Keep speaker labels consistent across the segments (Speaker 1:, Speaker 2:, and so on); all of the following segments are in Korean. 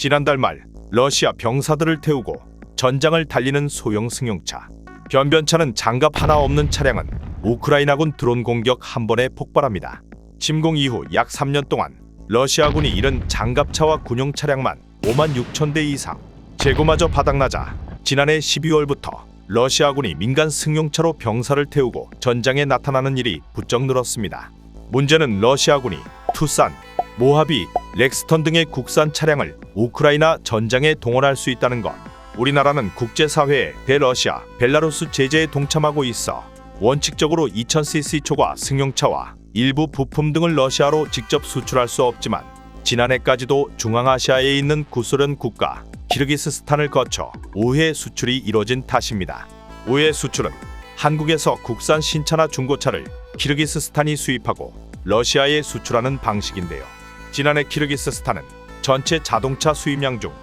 Speaker 1: 지난달 말 러시아 병사들을 태우고 전장을 달리는 소형 승용차. 변변찮은 장갑 하나 없는 차량은 우크라이나군 드론 공격 한 번에 폭발합니다. 침공 이후 약 3년 동안 러시아군이 잃은 장갑차와 군용 차량만 5만 6천 대 이상. 재고마저 바닥나자 지난해 12월부터 러시아군이 민간 승용차로 병사를 태우고 전장에 나타나는 일이 부쩍 늘었습니다. 문제는 러시아군이 투싼, 모하비, 렉스턴 등의 국산 차량을 우크라이나 전장에 동원할 수 있다는 것. 우리나라는 국제사회의 대러시아, 벨라루스 제재에 동참하고 있어 원칙적으로 2000cc 초과 승용차와 일부 부품 등을 러시아로 직접 수출할 수 없지만 지난해까지도 중앙아시아에 있는 구소련 국가 키르기스스탄을 거쳐 우회 수출이 이뤄진 탓입니다. 우회 수출은 한국에서 국산 신차나 중고차를 키르기스스탄이 수입하고 러시아에 수출하는 방식인데요. 지난해 키르기스스탄은 전체 자동차 수입량 중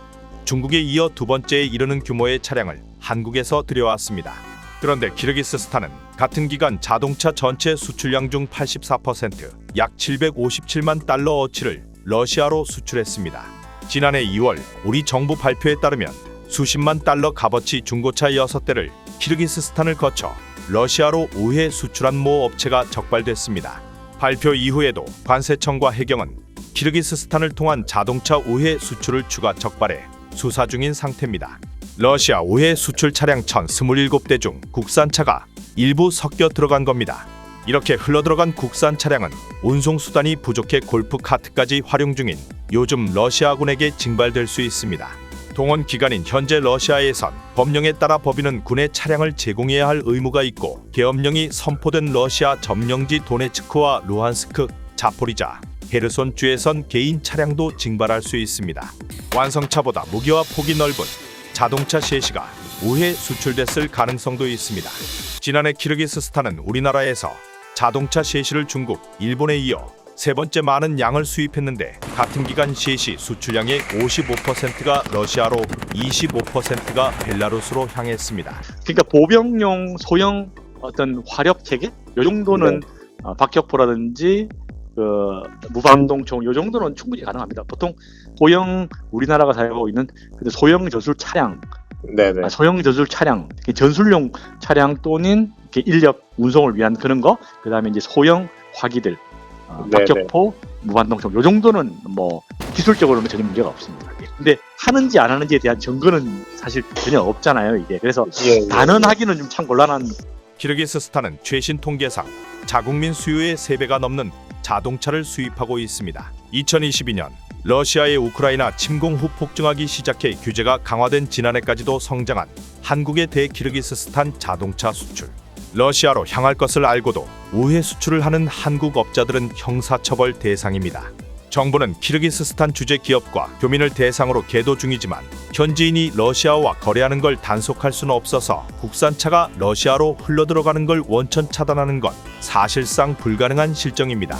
Speaker 1: 중국에 이어 두 번째에 이르는 규모의 차량을 한국에서 들여왔습니다. 그런데 키르기스스탄은 같은 기간 자동차 전체 수출량 중 84%, 약 757만 달러 어치를 러시아로 수출했습니다. 지난해 2월 우리 정부 발표에 따르면 수십만 달러 값어치 중고차 6대를 키르기스스탄을 거쳐 러시아로 우회 수출한 모 업체가 적발됐습니다. 발표 이후에도 관세청과 해경은 키르기스스탄을 통한 자동차 우회 수출을 추가 적발해 수사 중인 상태입니다. 러시아 우회 수출 차량 1027대 중 국산차가 일부 섞여 들어간 겁니다. 이렇게 흘러들어간 국산 차량은 운송수단이 부족해 골프카트까지 활용 중인 요즘 러시아군에게 징발될 수 있습니다. 동원 기간인 현재 러시아에선 법령에 따라 법인은 군의 차량을 제공해야 할 의무가 있고 계엄령이 선포된 러시아 점령지 도네츠크와 루한스크, 자포리자, 헤르손주에선 개인 차량도 징발할 수 있습니다. 완성차보다 무게와 폭이 넓은 자동차 셰시가 우회 수출됐을 가능성도 있습니다. 지난해 키르기스스탄은 우리나라에서 자동차 셰시를 중국, 일본에 이어 세 번째 많은 양을 수입했는데 같은 기간 셰시 수출량의 55%가 러시아로 25%가 벨라루스로 향했습니다.
Speaker 2: 그러니까 보병용 소형 어떤 화력 체계 요 정도는 박격포라든지 무반동총 요 정도는 충분히 가능합니다. 보통 소형 우리나라가 사용하고 있는 소형 저술 차량, 소형 저술 차량, 전술용 차량 또는 인력 운송을 위한 그런 거, 그다음에 이제 소형 화기들, 박격포, 무반동총 요 정도는 뭐 기술적으로는 전혀 문제가 없습니다. 근데 하는지 안 하는지에 대한 증거는 사실 전혀 없잖아요, 이게. 그래서 단언하기는 좀 참 곤란한.
Speaker 1: 키르기스스탄은 최신 통계상 자국민 수요의 3배가 넘는 자동차를 수입하고 있습니다. 2022년 러시아의 우크라이나 침공 후 폭증하기 시작해 규제가 강화된 지난해까지도 성장한 한국의 대키르기스스탄 자동차 수출. 러시아로 향할 것을 알고도 우회 수출을 하는 한국 업자들은 형사처벌 대상입니다. 정부는 키르기스스탄 주재 기업과 교민을 대상으로 계도 중이지만 현지인이 러시아와 거래하는 걸 단속할 수는 없어서 국산차가 러시아로 흘러들어가는 걸 원천 차단하는 건 사실상 불가능한 실정입니다.